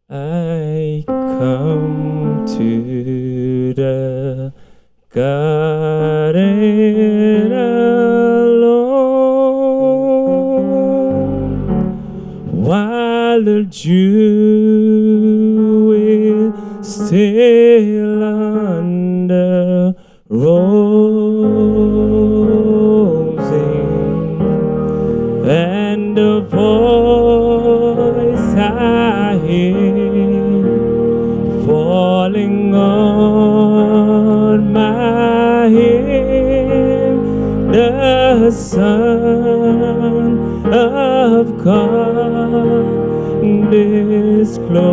I come to the garden alone, while the dew is still under rosing, and the voice I hear falling on my ear, the Son of God disclosing,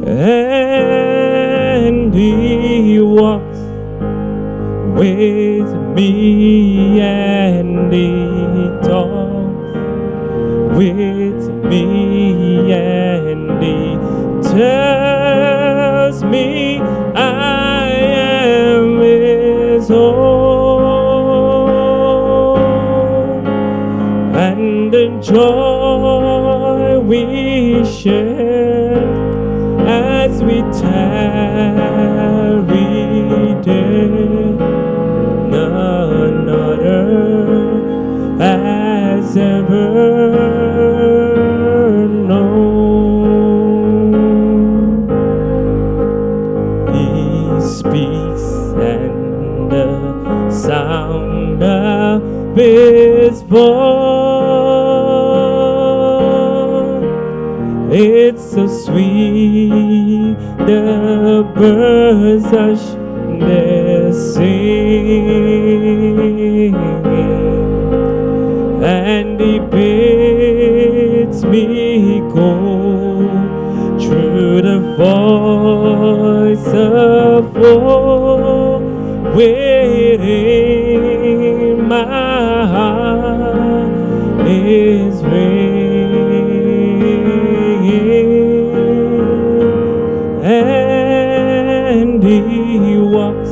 and He walks with me, and He talks with me, and He tells me I am His own, and the joy we share as we tarry there, none other has ever known. He speaks, and the sound of His voice, it's so sweet, the birds hush their singing, and He bids me go through the voice of woe, within my heart is ringing, and He walks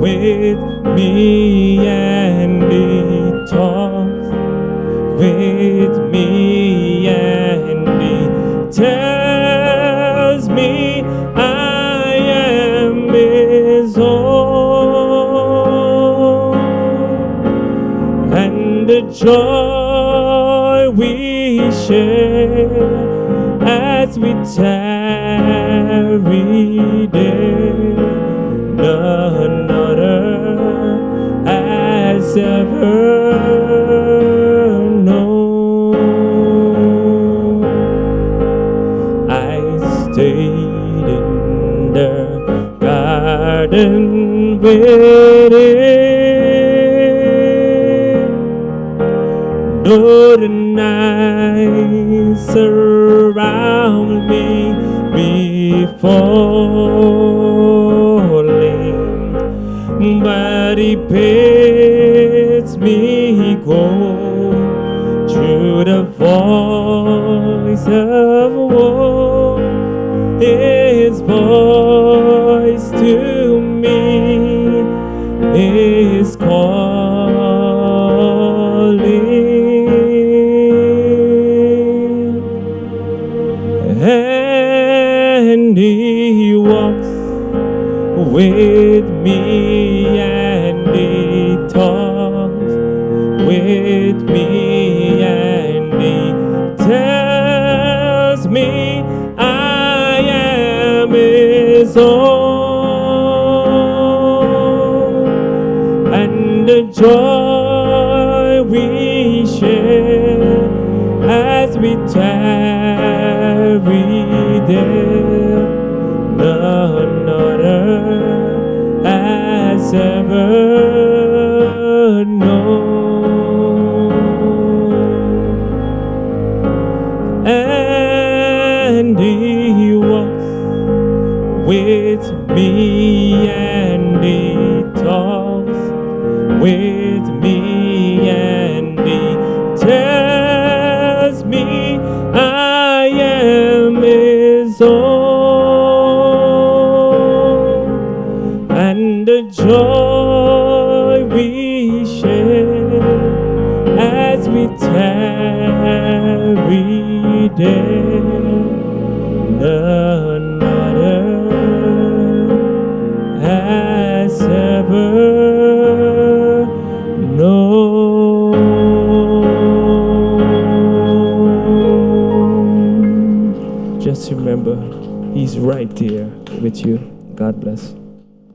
with me, and He talks with me, and He tells me I am His own, and the joy we share as we tarry there, none other has ever known. I stayed in the garden with Him, though the night surround me falling, but He bids me go through the voice of woe, His voice to me is calling, and He walks with me, and He talks with me, and He tells me I am His own, and the joy we share as we tarry there, none other has ever known. And He walks with me, and He talks with me, and He tells me I am His own, and the joy we share day, none other has ever known. Just remember, He's right there with you. God bless.